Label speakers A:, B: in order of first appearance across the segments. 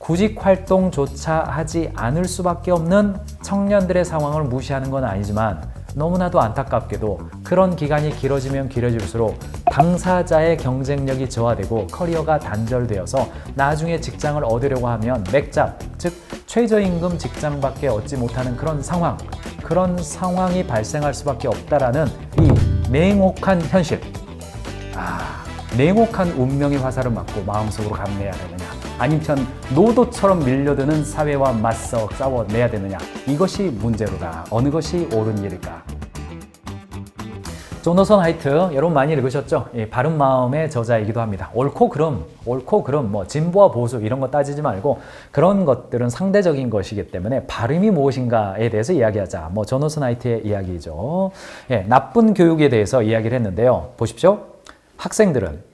A: 구직 활동조차 하지 않을 수밖에 없는 청년들의 상황을 무시하는 건 아니지만 너무나도 안타깝게도 그런 기간이 길어지면 길어질수록 당사자의 경쟁력이 저하되고 커리어가 단절되어서 나중에 직장을 얻으려고 하면 맥잡, 즉 최저임금 직장밖에 얻지 못하는 그런 상황이 발생할 수밖에 없다라는 이 냉혹한 현실. 냉혹한 운명의 화살을 맞고 마음속으로 감내해야 되느냐, 아니면 노도처럼 밀려드는 사회와 맞서 싸워내야 되느냐, 이것이 문제로다. 어느 것이 옳은 일일까? 조너선 하이트, 여러분 많이 읽으셨죠? 바른 마음의 저자이기도 합니다. 옳고 그름, 뭐 진보와 보수 이런 거 따지지 말고 그런 것들은 상대적인 것이기 때문에 바름이 무엇인가에 대해서 이야기하자. 조너선 하이트의 이야기죠. 나쁜 교육에 대해서 이야기를 했는데요. 보십시오. 학생들은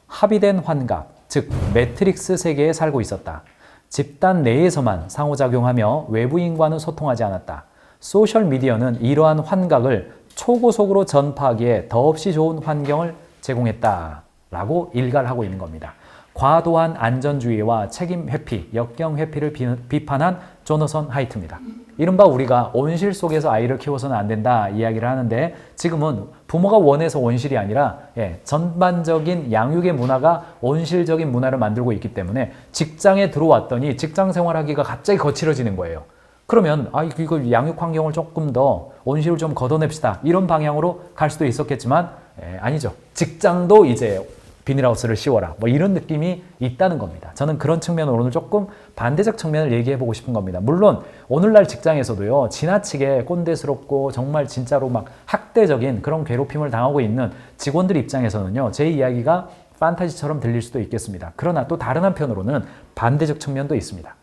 A: 합의된 환각, 즉 매트릭스 세계에 살고 있었다. 집단 내에서만 상호작용하며 외부인과는 소통하지 않았다. 소셜미디어는 이러한 환각을 초고속으로 전파하기에 더없이 좋은 환경을 제공했다라고 일갈을 하고 있는 겁니다. 과도한 안전주의와 책임 회피, 역경 회피를 비판한 조너선 하이트입니다. 이른바 우리가 온실 속에서 아이를 키워서는 안 된다 이야기를 하는데, 지금은 부모가 원해서 온실이 아니라 전반적인 양육의 문화가 온실적인 문화를 만들고 있기 때문에 직장에 들어왔더니 직장 생활하기가 갑자기 거칠어지는 거예요. 그러면 이거 양육 환경을 조금 더 온실을 좀 걷어냅시다, 이런 방향으로 갈 수도 있었겠지만 아니죠. 직장도 이제 비닐하우스를 씌워라, 이런 느낌이 있다는 겁니다. 저는 그런 측면으로 오늘 조금 반대적 측면을 얘기해 보고 싶은 겁니다. 물론 오늘날 직장에서도요, 지나치게 꼰대스럽고 정말 진짜로 막 학대적인 그런 괴롭힘을 당하고 있는 직원들 입장에서는요, 제 이야기가 판타지처럼 들릴 수도 있겠습니다. 그러나 또 다른 한편으로는 반대적 측면도 있습니다.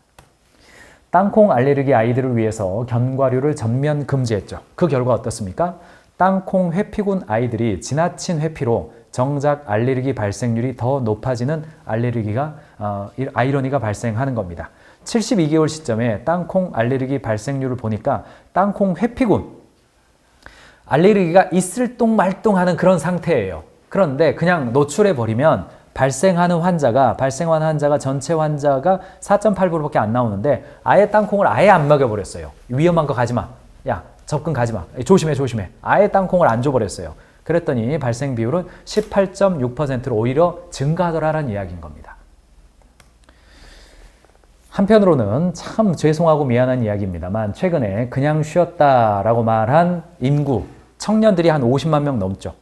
A: 땅콩 알레르기 아이들을 위해서 견과류를 전면 금지했죠. 그 결과 어떻습니까? 땅콩 회피군 아이들이 지나친 회피로 정작 알레르기 발생률이 더 높아지는 아이러니가 발생하는 겁니다. 72개월 시점에 땅콩 알레르기 발생률을 보니까 땅콩 회피군 알레르기가 있을 똥말똥하는 그런 상태예요. 그런데 그냥 노출해버리면 발생하는 환자가 전체 환자가 4.8%밖에 안 나오는데 아예 땅콩을 아예 안 먹여버렸어요. 위험한 거 가지마. 야, 접근 가지마. 조심해. 아예 땅콩을 안 줘버렸어요. 그랬더니 발생 비율은 18.6%로 오히려 증가하더라라는 이야기인 겁니다. 한편으로는 참 죄송하고 미안한 이야기입니다만, 최근에 그냥 쉬었다라고 말한 인구, 청년들이 한 50만 명 넘죠.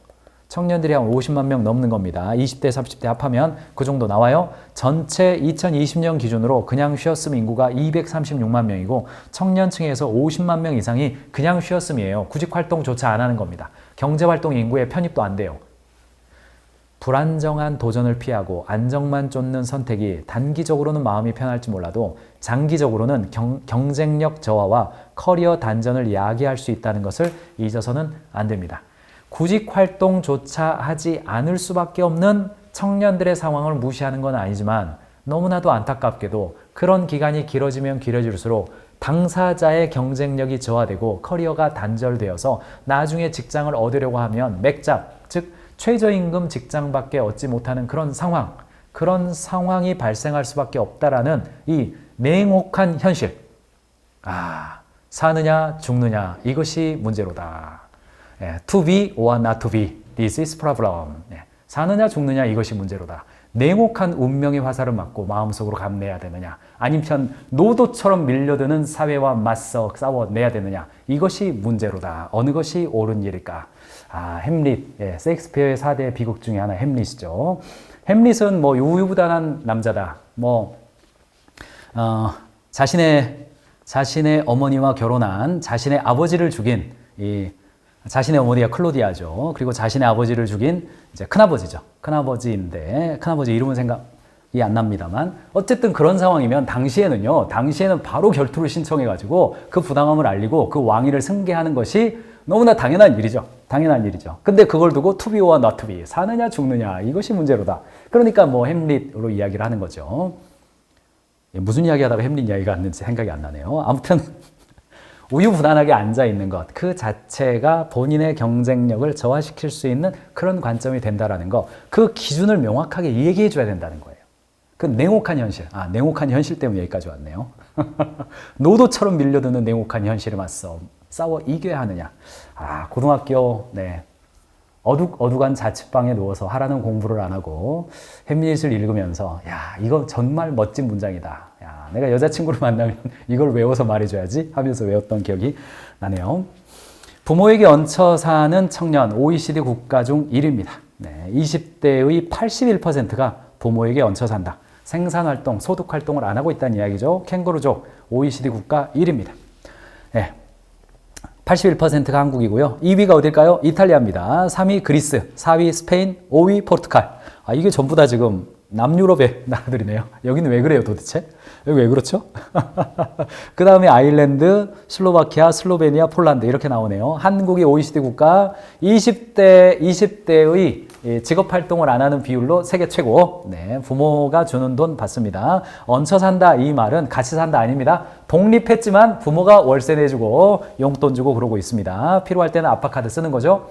A: 청년들이 한 50만 명 넘는 겁니다. 20대, 30대 합하면 그 정도 나와요. 전체 2020년 기준으로 그냥 쉬었음 인구가 236만 명이고 청년층에서 50만 명 이상이 그냥 쉬었음이에요. 구직 활동조차 안 하는 겁니다. 경제활동 인구에 편입도 안 돼요. 불안정한 도전을 피하고 안정만 쫓는 선택이 단기적으로는 마음이 편할지 몰라도 장기적으로는 경쟁력 저하와 커리어 단전을 야기할 수 있다는 것을 잊어서는 안 됩니다. 구직 활동조차 하지 않을 수밖에 없는 청년들의 상황을 무시하는 건 아니지만 너무나도 안타깝게도 그런 기간이 길어지면 길어질수록 당사자의 경쟁력이 저하되고 커리어가 단절되어서 나중에 직장을 얻으려고 하면 맥잡, 즉 최저임금 직장밖에 얻지 못하는 그런 상황이 발생할 수밖에 없다라는 이 냉혹한 현실. 사느냐 죽느냐, 이것이 문제로다. To be or not to be, this is problem. 사느냐 죽느냐, 이것이 문제로다. 냉혹한 운명의 화살을 맞고 마음속으로 감내해야 되느냐, 아니면 노도처럼 밀려드는 사회와 맞서 싸워내야 되느냐, 이것이 문제로다. 어느 것이 옳은 일일까? 햄릿, 셰익스피어의 4대 비극 중에 하나 햄릿이죠. 햄릿은 우유부단한 남자다. 자신의 어머니와 결혼한 자신의 아버지를 죽인 자신의 어머니가 클로디아죠. 그리고 자신의 아버지를 죽인 이제 큰아버지죠. 큰아버지인데 큰아버지 이름은 생각이 안 납니다만, 어쨌든 그런 상황이면 당시에는 바로 결투를 신청해가지고 그 부당함을 알리고 그 왕위를 승계하는 것이 너무나 당연한 일이죠. 근데 그걸 두고 to be or not to be, 사느냐 죽느냐, 이것이 문제로다. 그러니까 햄릿으로 이야기를 하는 거죠. 무슨 이야기 하다가 햄릿 이야기가 왔는지 생각이 안 나네요. 아무튼 우유부단하게 앉아있는 것 그 자체가 본인의 경쟁력을 저하시킬 수 있는 그런 관점이 된다는 거, 그 기준을 명확하게 얘기해 줘야 된다는 거예요. 그 냉혹한 현실. 냉혹한 현실 때문에 여기까지 왔네요. 노도처럼 밀려드는 냉혹한 현실에 맞서 싸워 이겨야 하느냐. 고등학교, 네. 어둑어둑한 자취방에 누워서 하라는 공부를 안 하고 햄릿을 읽으면서 이거 정말 멋진 문장이다. 내가 여자친구를 만나면 이걸 외워서 말해줘야지 하면서 외웠던 기억이 나네요. 부모에게 얹혀 사는 청년 OECD 국가 중 1위입니다. 네, 20대의 81%가 부모에게 얹혀 산다. 생산활동, 소득활동을 안 하고 있다는 이야기죠. 캥거루족 OECD 국가 1위입니다. 네. 81%가 한국이고요. 2위가 어딜까요? 이탈리아입니다. 3위 그리스, 4위 스페인, 5위 포르투갈. 이게 전부 다 지금 남유럽의 나라들이네요. 여기는 왜 그래요 도대체? 여기 왜 그렇죠? 그 다음에 아일랜드, 슬로바키아, 슬로베니아, 폴란드 이렇게 나오네요. 한국이 OECD 국가 20대의 직업활동을 안 하는 비율로 세계 최고. 네, 부모가 주는 돈 받습니다. 얹혀 산다 이 말은 같이 산다 아닙니다. 독립했지만 부모가 월세 내주고 용돈 주고 그러고 있습니다. 필요할 때는 아빠카드 쓰는 거죠.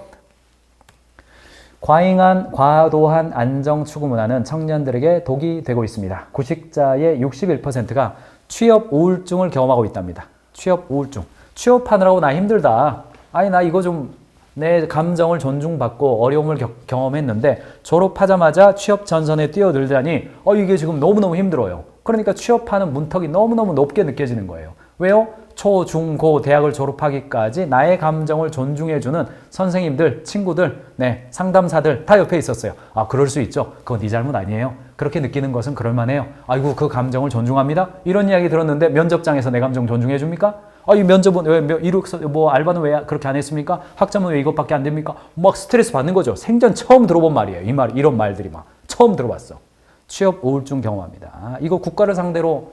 A: 과도한 안정 추구 문화는 청년들에게 독이 되고 있습니다. 구직자의 61%가 취업 우울증을 경험하고 있답니다. 취업 우울증. 취업하느라고 나 힘들다. 나 이거 좀 내 감정을 존중받고 어려움을 경험했는데 졸업하자마자 취업 전선에 뛰어들다니 이게 지금 너무너무 힘들어요. 그러니까 취업하는 문턱이 너무너무 높게 느껴지는 거예요. 왜요? 초, 중, 고, 대학을 졸업하기까지 나의 감정을 존중해주는 선생님들, 친구들, 네, 상담사들 다 옆에 있었어요. 그럴 수 있죠. 그건 네 잘못 아니에요. 그렇게 느끼는 것은 그럴만해요. 아이고, 그 감정을 존중합니다. 이런 이야기 들었는데 면접장에서 내 감정 존중해줍니까? 이 면접은 왜, 이력서, 알바는 왜 그렇게 안 했습니까? 학점은 왜 이것밖에 안 됩니까? 막 스트레스 받는 거죠. 생전 처음 들어본 말이에요. 이런 말들이 막 처음 들어봤어. 취업 우울증 경험합니다. 이거 국가를 상대로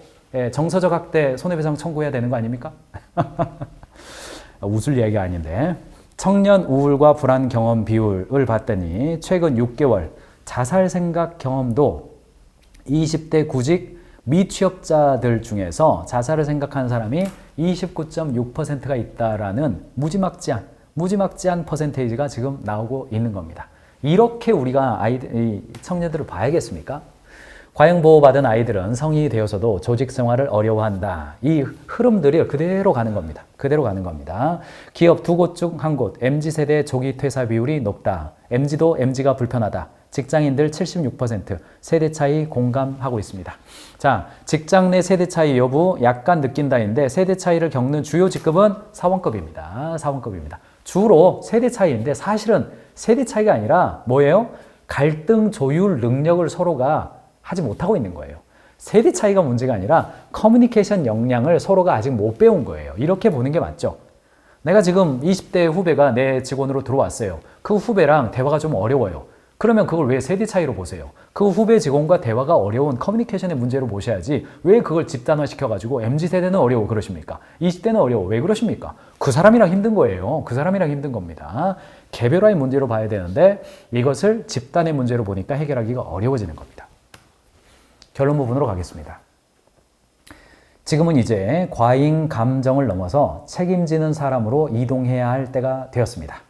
A: 정서적 학대 손해배상 청구해야 되는 거 아닙니까? 웃을 이야기가 아닌데. 청년 우울과 불안 경험 비율을 봤더니 최근 6개월 자살 생각 경험도 20대 구직 미취업자들 중에서 자살을 생각하는 사람이 29.6%가 있다라는 무지막지한 퍼센테이지가 지금 나오고 있는 겁니다. 이렇게 우리가 청년들을 봐야겠습니까? 과잉보호받은 아이들은 성인이 되어서도 조직 생활을 어려워한다. 이 흐름들이 그대로 가는 겁니다. 기업 2곳 중 1곳, MZ세대 조기 퇴사 비율이 높다. MZ도 MZ가 불편하다. 직장인들 76%, 세대 차이 공감하고 있습니다. 자, 직장 내 세대 차이 여부 약간 느낀다인데 세대 차이를 겪는 주요 직급은 사원급입니다. 주로 세대 차이인데 사실은 세대 차이가 아니라 뭐예요? 갈등 조율 능력을 서로가 하지 못하고 있는 거예요. 세대 차이가 문제가 아니라 커뮤니케이션 역량을 서로가 아직 못 배운 거예요. 이렇게 보는 게 맞죠. 내가 지금 20대 후배가 내 직원으로 들어왔어요. 그 후배랑 대화가 좀 어려워요. 그러면 그걸 왜 세대 차이로 보세요? 그 후배 직원과 대화가 어려운 커뮤니케이션의 문제로 보셔야지 왜 그걸 집단화시켜가지고 MZ세대는 어려워 그러십니까? 20대는 어려워 왜 그러십니까? 그 사람이랑 힘든 거예요. 그 사람이랑 힘든 겁니다. 개별화의 문제로 봐야 되는데 이것을 집단의 문제로 보니까 해결하기가 어려워지는 겁니다. 결론 부분으로 가겠습니다. 지금은 이제 과잉 감정을 넘어서 책임지는 사람으로 이동해야 할 때가 되었습니다.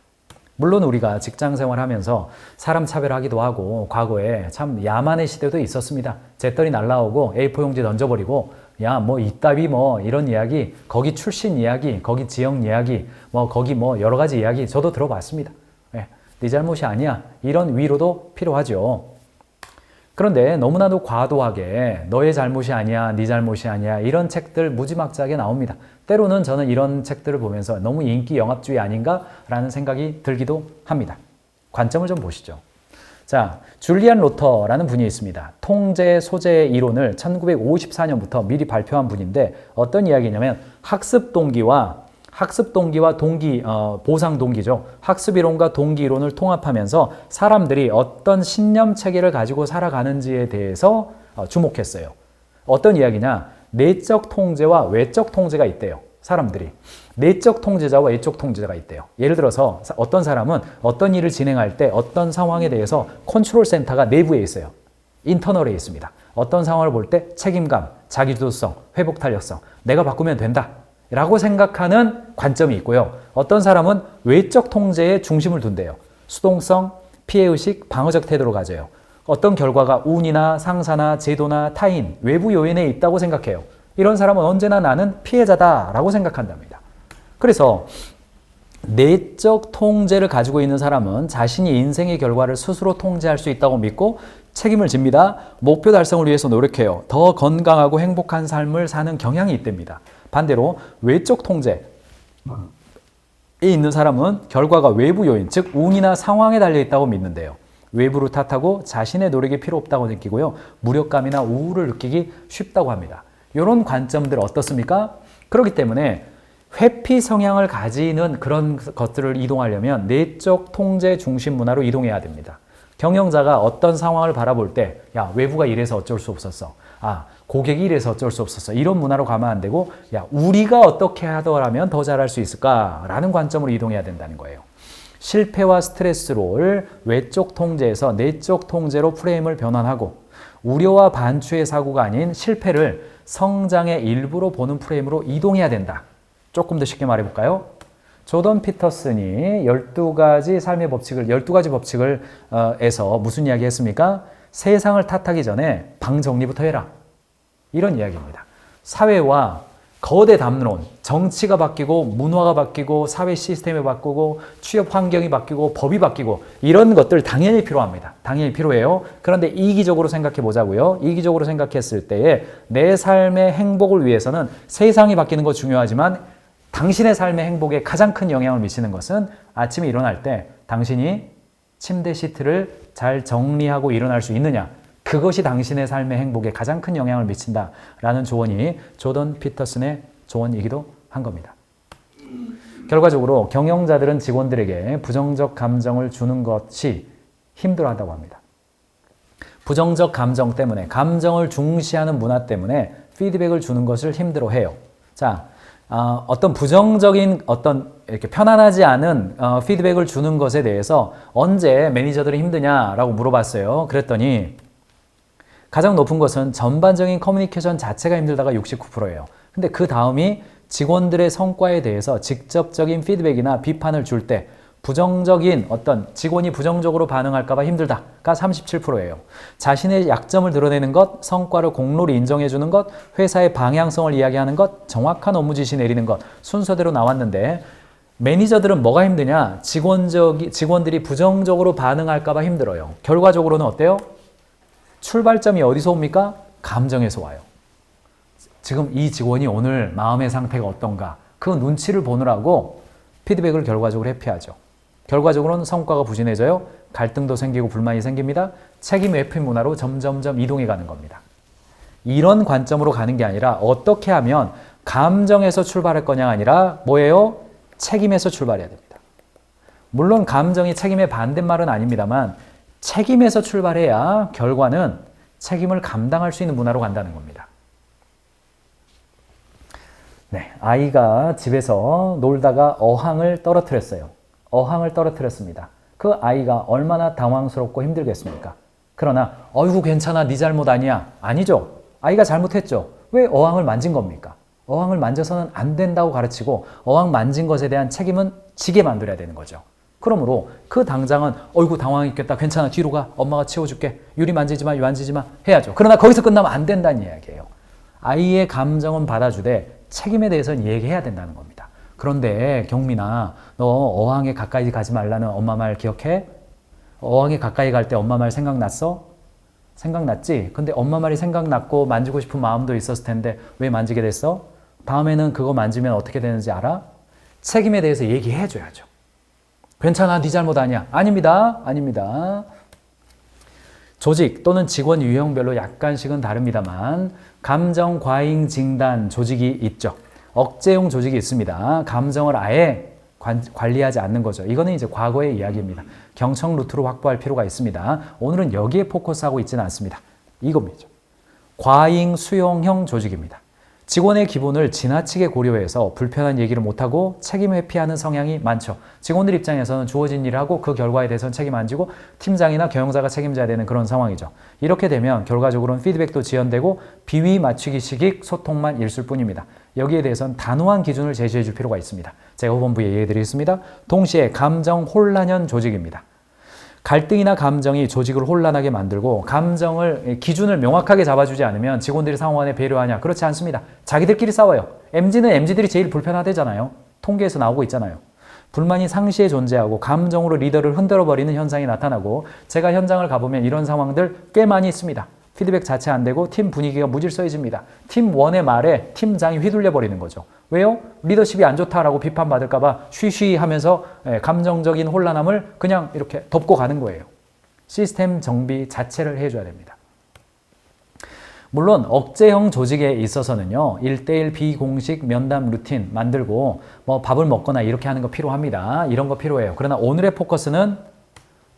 A: 물론 우리가 직장 생활하면서 사람 차별하기도 하고 과거에 참 야만의 시대도 있었습니다. 재떨이 날라오고 A4 용지 던져버리고 이따위 이런 이야기, 거기 출신 이야기, 거기 지역 이야기, 거기 여러 가지 이야기 저도 들어봤습니다. 네 잘못이 아니야. 이런 위로도 필요하죠. 그런데 너무나도 과도하게 너의 잘못이 아니야, 네 잘못이 아니야 이런 책들 무지막지하게 나옵니다. 때로는 저는 이런 책들을 보면서 너무 인기 영합주의 아닌가라는 생각이 들기도 합니다. 관점을 좀 보시죠. 자, 줄리안 로터라는 분이 있습니다. 통제 소재의 이론을 1954년부터 미리 발표한 분인데 어떤 이야기냐면 학습 동기와 보상 동기죠. 학습 이론과 동기 이론을 통합하면서 사람들이 어떤 신념 체계를 가지고 살아가는지에 대해서 주목했어요. 어떤 이야기냐? 내적 통제와 외적 통제가 있대요. 사람들이. 내적 통제자와 외적 통제자가 있대요. 예를 들어서 어떤 사람은 어떤 일을 진행할 때 어떤 상황에 대해서 컨트롤 센터가 내부에 있어요. 인터널에 있습니다. 어떤 상황을 볼 때 책임감, 자기주도성, 회복 탄력성, 내가 바꾸면 된다. 라고 생각하는 관점이 있고요. 어떤 사람은 외적 통제에 중심을 둔대요. 수동성, 피해의식, 방어적 태도로 가져요. 어떤 결과가 운이나 상사나 제도나 타인, 외부 요인에 있다고 생각해요. 이런 사람은 언제나 나는 피해자다라고 생각한답니다. 그래서 내적 통제를 가지고 있는 사람은 자신이 인생의 결과를 스스로 통제할 수 있다고 믿고 책임을 집니다. 목표 달성을 위해서 노력해요. 더 건강하고 행복한 삶을 사는 경향이 있답니다. 반대로 외적 통제에 있는 사람은 결과가 외부 요인, 즉 운이나 상황에 달려 있다고 믿는데요. 외부를 탓하고 자신의 노력이 필요 없다고 느끼고요. 무력감이나 우울을 느끼기 쉽다고 합니다. 이런 관점들 어떻습니까? 그렇기 때문에 회피 성향을 가지는 그런 것들을 이동하려면 내적 통제 중심 문화로 이동해야 됩니다. 경영자가 어떤 상황을 바라볼 때, 야, 외부가 이래서 어쩔 수 없었어. 아, 고객이 이래서 어쩔 수 없었어. 이런 문화로 가면 안 되고, 야, 우리가 어떻게 하더라면 더 잘할 수 있을까라는 관점으로 이동해야 된다는 거예요. 실패와 스트레스를 외적 통제에서 내적 통제로 프레임을 변환하고, 우려와 반추의 사고가 아닌 실패를 성장의 일부로 보는 프레임으로 이동해야 된다. 조금 더 쉽게 말해볼까요? 조던 피터슨이 12가지 삶의 법칙을, 12가지 법칙을 에서 무슨 이야기 했습니까? 세상을 탓하기 전에 방 정리부터 해라. 이런 이야기입니다. 사회와 거대 담론, 정치가 바뀌고 문화가 바뀌고 사회 시스템이 바뀌고 취업 환경이 바뀌고 법이 바뀌고 이런 것들 당연히 필요합니다. 당연히 필요해요. 그런데 이기적으로 생각해 보자고요. 이기적으로 생각했을 때에 내 삶의 행복을 위해서는 세상이 바뀌는 거 중요하지만 당신의 삶의 행복에 가장 큰 영향을 미치는 것은 아침에 일어날 때 당신이 침대 시트를 잘 정리하고 일어날 수 있느냐. 그것이 당신의 삶의 행복에 가장 큰 영향을 미친다라는 조언이 조던 피터슨의 조언이기도 한 겁니다. 결과적으로 경영자들은 직원들에게 부정적 감정을 주는 것이 힘들어한다고 합니다. 부정적 감정 때문에, 감정을 중시하는 문화 때문에 피드백을 주는 것을 힘들어해요. 자, 어떤 부정적인 어떤 이렇게 편안하지 않은 피드백을 주는 것에 대해서 언제 매니저들이 힘드냐라고 물어봤어요. 그랬더니 가장 높은 것은 전반적인 커뮤니케이션 자체가 힘들다가 69%예요. 근데 그 다음이 직원들의 성과에 대해서 직접적인 피드백이나 비판을 줄 때 부정적인 어떤 직원이 부정적으로 반응할까봐 힘들다가 37%예요. 자신의 약점을 드러내는 것, 성과를 공로로 인정해주는 것, 회사의 방향성을 이야기하는 것, 정확한 업무 지시 내리는 것 순서대로 나왔는데 매니저들은 뭐가 힘드냐? 직원들이 부정적으로 반응할까봐 힘들어요. 결과적으로는 어때요? 출발점이 어디서 옵니까? 감정에서 와요. 지금 이 직원이 오늘 마음의 상태가 어떤가? 그 눈치를 보느라고 피드백을 결과적으로 회피하죠. 결과적으로는 성과가 부진해져요. 갈등도 생기고 불만이 생깁니다. 책임 회피 문화로 점점점 이동해 가는 겁니다. 이런 관점으로 가는 게 아니라 어떻게 하면 감정에서 출발할 거냐가 아니라 뭐예요? 책임에서 출발해야 됩니다. 물론 감정이 책임의 반대말은 아닙니다만 책임에서 출발해야 결과는 책임을 감당할 수 있는 문화로 간다는 겁니다. 네, 아이가 집에서 놀다가 어항을 떨어뜨렸어요. 어항을 떨어뜨렸습니다. 그 아이가 얼마나 당황스럽고 힘들겠습니까? 그러나 어이구 괜찮아, 네 잘못 아니야. 아니죠. 아이가 잘못했죠. 왜 어항을 만진 겁니까? 어항을 만져서는 안 된다고 가르치고 어항 만진 것에 대한 책임은 지게 만들어야 되는 거죠. 그러므로 그 당장은 어이구 당황했겠다. 괜찮아. 뒤로 가. 엄마가 치워줄게. 유리 만지지 마. 만지지 마. 해야죠. 그러나 거기서 끝나면 안 된다는 이야기예요. 아이의 감정은 받아주되 책임에 대해서는 얘기해야 된다는 겁니다. 그런데 경민아, 너 어항에 가까이 가지 말라는 엄마 말 기억해? 어항에 가까이 갈 때 엄마 말 생각났어? 생각났지? 근데 엄마 말이 생각났고 만지고 싶은 마음도 있었을 텐데 왜 만지게 됐어? 다음에는 그거 만지면 어떻게 되는지 알아? 책임에 대해서 얘기해 줘야죠. 괜찮아, 네 잘못 아니야. 아닙니다. 아닙니다. 조직 또는 직원 유형별로 약간씩은 다릅니다만 감정 과잉 진단 조직이 있죠. 억제용 조직이 있습니다. 감정을 아예 관리하지 않는 거죠. 이거는 이제 과거의 이야기입니다. 경청 루트로 확보할 필요가 있습니다. 오늘은 여기에 포커스하고 있지는 않습니다. 이겁니다. 과잉 수용형 조직입니다. 직원의 기분을 지나치게 고려해서 불편한 얘기를 못하고 책임 회피하는 성향이 많죠. 직원들 입장에서는 주어진 일을 하고 그 결과에 대해서는 책임 안 지고 팀장이나 경영자가 책임져야 되는 그런 상황이죠. 이렇게 되면 결과적으로는 피드백도 지연되고 비위 맞추기식 소통만 일수일 뿐입니다. 여기에 대해서는 단호한 기준을 제시해 줄 필요가 있습니다. 제가 후본부에 얘기해 드리겠습니다. 동시에 감정 혼란형 조직입니다. 갈등이나 감정이 조직을 혼란하게 만들고 기준을 명확하게 잡아주지 않으면 직원들이 상호간에 배려하냐? 그렇지 않습니다. 자기들끼리 싸워요. MZ는 MZ들이 제일 불편하대잖아요. 통계에서 나오고 있잖아요. 불만이 상시에 존재하고 감정으로 리더를 흔들어버리는 현상이 나타나고 제가 현장을 가보면 이런 상황들 꽤 많이 있습니다. 피드백 자체 안 되고 팀 분위기가 무질서해집니다. 팀 원의 말에 팀장이 휘둘려 버리는 거죠. 왜요? 리더십이 안 좋다라고 비판받을까 봐 쉬쉬 하면서 감정적인 혼란함을 그냥 이렇게 덮고 가는 거예요. 시스템 정비 자체를 해줘야 됩니다. 물론 억제형 조직에 있어서는요. 1:1 비공식 면담 루틴 만들고 뭐 밥을 먹거나 이렇게 하는 거 필요합니다. 이런 거 필요해요. 그러나 오늘의 포커스는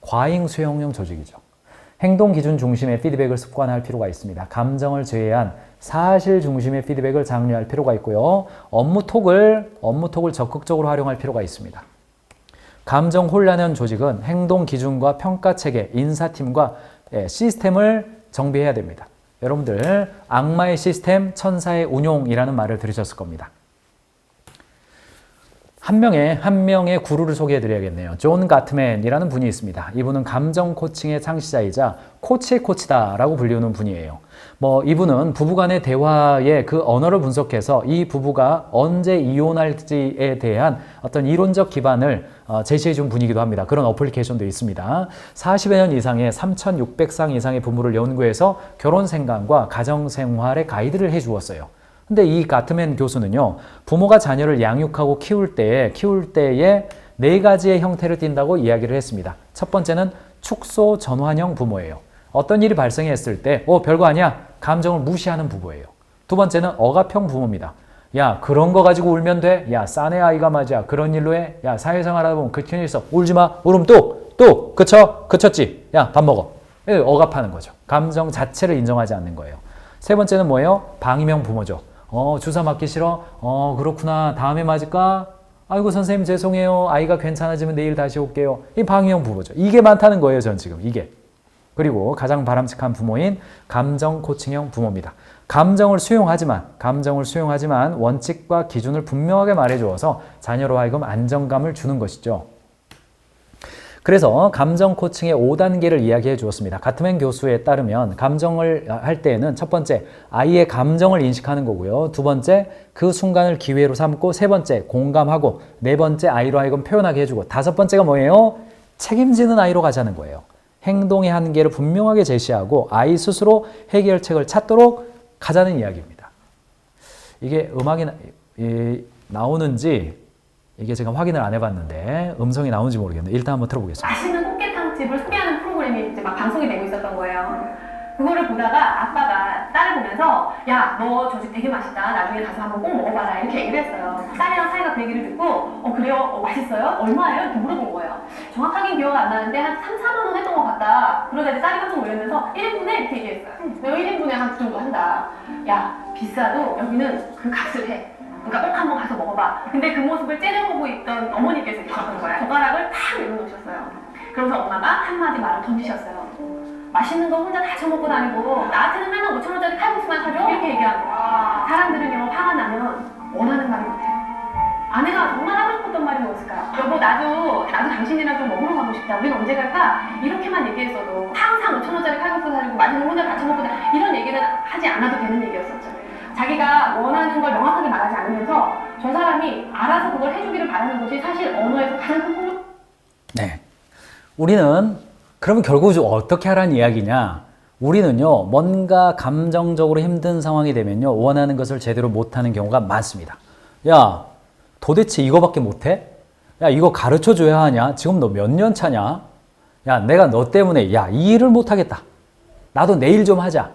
A: 과잉 수용형 조직이죠. 행동 기준 중심의 피드백을 습관화할 필요가 있습니다. 감정을 제외한 사실 중심의 피드백을 장려할 필요가 있고요. 업무 톡을 적극적으로 활용할 필요가 있습니다. 감정 혼란형 조직은 행동 기준과 평가 체계, 인사팀과 시스템을 정비해야 됩니다. 여러분들 악마의 시스템, 천사의 운용이라는 말을 들으셨을 겁니다. 한 명의 구루를 소개해 드려야겠네요. 존 가트맨이라는 분이 있습니다. 이분은 감정 코칭의 창시자이자 코치의 코치다라고 불리우는 분이에요. 이분은 부부간의 대화의 그 언어를 분석해서 이 부부가 언제 이혼할지에 대한 어떤 이론적 기반을 제시해 준 분이기도 합니다. 그런 어플리케이션도 있습니다. 40여 년 이상의 3,600상 이상의 부부를 연구해서 결혼 생활과 가정 생활의 가이드를 해 주었어요. 근데 이 가트맨 교수는요, 부모가 자녀를 양육하고 키울 때에 4가지의 형태를 띈다고 이야기를 했습니다. 첫 번째는 축소 전환형 부모예요. 어떤 일이 발생했을 때, 별거 아니야. 감정을 무시하는 부부예요. 두 번째는 억압형 부모입니다. 야, 그런 거 가지고 울면 돼? 야, 싸네 아이가 맞아. 그런 일로 해? 야, 사회생활 하다 보면 그런 일 있어. 울지 마. 울음 그쳤지? 야, 밥 먹어. 억압하는 거죠. 감정 자체를 인정하지 않는 거예요. 세 번째는 뭐예요? 방임형 부모죠. 주사 맞기 싫어? 그렇구나. 다음에 맞을까? 아이고, 선생님 죄송해요. 아이가 괜찮아지면 내일 다시 올게요. 이 방임형 부모죠. 이게 많다는 거예요, 전 지금. 이게. 그리고 가장 바람직한 부모인 감정 코칭형 부모입니다. 감정을 수용하지만 원칙과 기준을 분명하게 말해주어서 자녀로 하여금 안정감을 주는 것이죠. 그래서 감정 코칭의 5단계를 이야기해 주었습니다. 가트맨 교수에 따르면 감정을 할 때에는 첫 번째, 아이의 감정을 인식하는 거고요. 두 번째, 그 순간을 기회로 삼고, 세 번째, 공감하고, 네 번째, 아이로 하여금 표현하게 해주고, 다섯 번째가 뭐예요? 책임지는 아이로 가자는 거예요. 행동의 한계를 분명하게 제시하고 아이 스스로 해결책을 찾도록 가자는 이야기입니다. 이게 음악이 나오는지 이게 제가 확인을 안 해봤는데 음성이 나오는지 모르겠네요. 일단 한번 들어보겠습니다.
B: 맛있는 꽃게탕 집을 소개하는 프로그램이 이제 막 방송이 되고 있었던 거예요. 그거를 보다가 아빠가 딸을 보면서 야, 너 저 집 되게 맛있다. 나중에 가서 한번 꼭 먹어봐라. 이렇게 얘기를 했어요. 딸이랑 사이가 그 얘기를 듣고 그래요? 맛있어요? 얼마예요? 이렇게 물어본 거예요. 정확하게 기억 안 나는데 한 3, 4만 원 했던 것 같다. 그러다 이제 딸이 깜짝 놀라면서 1인분에 이렇게 얘기했어요. 내가 1인분에 한 그 정도 한다. 야, 비싸도 여기는 그 값을 해. 그러니까 꼭 한번 가서 먹어봐. 근데 그 모습을 째려보고 있던 어머니께서 계셨던 거야. 젓가락을 탁 내려놓으셨어요. 그러면서 엄마가 한마디 말을 던지셨어요. 맛있는 거 혼자 다 처먹고 다니고 나한테는 맨날 5,000원짜리 칼국수만 사줘? 이렇게 얘기하는 거야. 사람들은요, 화가 나면 원하는 말을 못해요. 아내가 정말 하고 싶었던 말이 뭐였을까요? 여보, 나도 당신이랑 좀 먹으러 가고 싶다. 우리는 언제 갈까? 이렇게만 얘기했어도 항상 5,000원짜리 칼국수 사주고 맛있는 거 혼자 다 처먹고 이런 얘기는 하지 않아도 되는 얘기였었죠. 자기가 원하는 걸 명확하게 말하지 않으면서 저 사람이 알아서 그걸 해주기를 바라는 것이 사실 언어에서 가장 큰 폭력.
A: 네. 우리는 그러면 결국 어떻게 하라는 이야기냐? 우리는요, 뭔가 감정적으로 힘든 상황이 되면요, 원하는 것을 제대로 못하는 경우가 많습니다. 야, 도대체 이거밖에 못해? 야, 이거 가르쳐 줘야 하냐? 지금 너 몇 년 차냐? 야, 내가 너 때문에, 야, 이 일을 못하겠다. 나도 내일 좀 하자.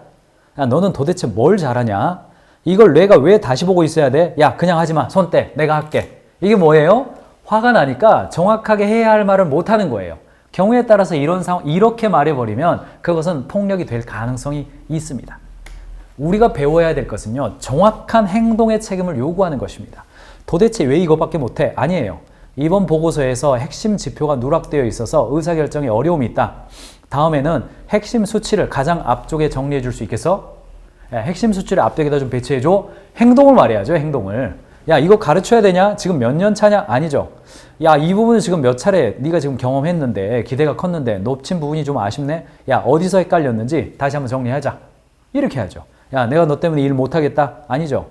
A: 야, 너는 도대체 뭘 잘하냐? 이걸 내가 왜 다시 보고 있어야 돼? 야, 그냥 하지 마. 손 떼. 내가 할게. 이게 뭐예요? 화가 나니까 정확하게 해야 할 말을 못하는 거예요. 경우에 따라서 이런 상황, 이렇게 말해버리면 그것은 폭력이 될 가능성이 있습니다. 우리가 배워야 될 것은요, 정확한 행동의 책임을 요구하는 것입니다. 도대체 왜 이것밖에 못해? 아니에요. 이번 보고서에서 핵심 지표가 누락되어 있어서 의사결정에 어려움이 있다. 다음에는 핵심 수치를 가장 앞쪽에 정리해 줄 수 있겠어? 핵심 수치를 앞쪽에다 좀 배치해줘. 행동을 말해야죠, 행동을. 야, 이거 가르쳐야 되냐? 지금 몇 년 차냐? 아니죠. 야, 이 부분은 지금 몇 차례 네가 지금 경험했는데 기대가 컸는데 놓친 부분이 좀 아쉽네. 야, 어디서 헷갈렸는지 다시 한번 정리하자. 이렇게 하죠. 야, 내가 너 때문에 일 못하겠다? 아니죠.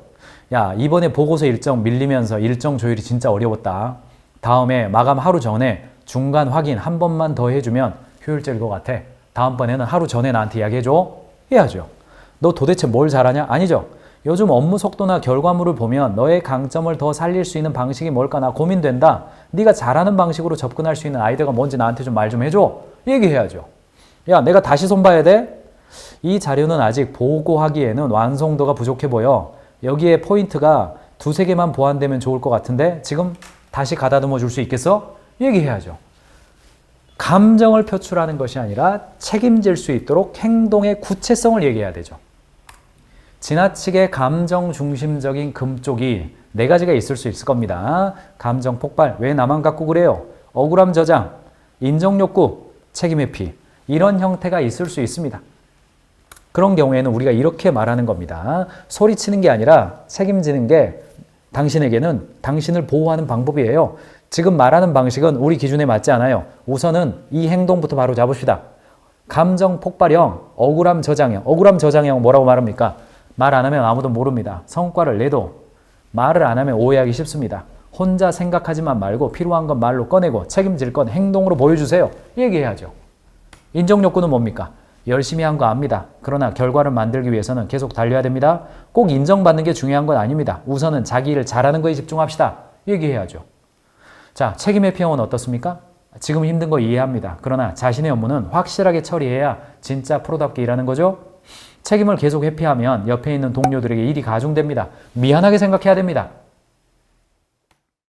A: 야, 이번에 보고서 일정 밀리면서 일정 조율이 진짜 어려웠다. 다음에 마감 하루 전에 중간 확인 한 번만 더 해주면 효율적일 것 같아. 다음번에는 하루 전에 나한테 이야기해줘. 해야죠. 너 도대체 뭘 잘하냐? 아니죠. 요즘 업무 속도나 결과물을 보면 너의 강점을 더 살릴 수 있는 방식이 뭘까? 나 고민된다. 네가 잘하는 방식으로 접근할 수 있는 아이디어가 뭔지 나한테 좀 말 좀 해줘. 얘기해야죠. 야, 내가 다시 손봐야 돼? 이 자료는 아직 보고하기에는 완성도가 부족해 보여. 여기에 포인트가 두세 개만 보완되면 좋을 것 같은데 지금 다시 가다듬어 줄 수 있겠어? 얘기해야죠. 감정을 표출하는 것이 아니라 책임질 수 있도록 행동의 구체성을 얘기해야 되죠. 지나치게 감정 중심적인 금쪽이 네 가지가 있을 수 있을 겁니다. 감정 폭발, 왜 나만 갖고 그래요? 억울함 저장, 인정 욕구, 책임 회피, 이런 형태가 있을 수 있습니다. 그런 경우에는 우리가 이렇게 말하는 겁니다. 소리치는 게 아니라 책임지는 게 당신에게는 당신을 보호하는 방법이에요. 지금 말하는 방식은 우리 기준에 맞지 않아요. 우선은 이 행동부터 바로 잡읍시다. 감정 폭발형, 억울함 저장형. 억울함 저장형 뭐라고 말합니까? 말 안 하면 아무도 모릅니다. 성과를 내도 말을 안 하면 오해하기 쉽습니다. 혼자 생각하지만 말고 필요한 건 말로 꺼내고 책임질 건 행동으로 보여주세요. 얘기해야죠. 인정 욕구는 뭡니까? 열심히 한 거 압니다. 그러나 결과를 만들기 위해서는 계속 달려야 됩니다. 꼭 인정받는 게 중요한 건 아닙니다. 우선은 자기 일을 잘하는 거에 집중합시다. 얘기해야죠. 자, 책임 회피형은 어떻습니까? 지금 힘든 거 이해합니다. 그러나 자신의 업무는 확실하게 처리해야 진짜 프로답게 일하는 거죠. 책임을 계속 회피하면 옆에 있는 동료들에게 일이 가중됩니다. 미안하게 생각해야 됩니다.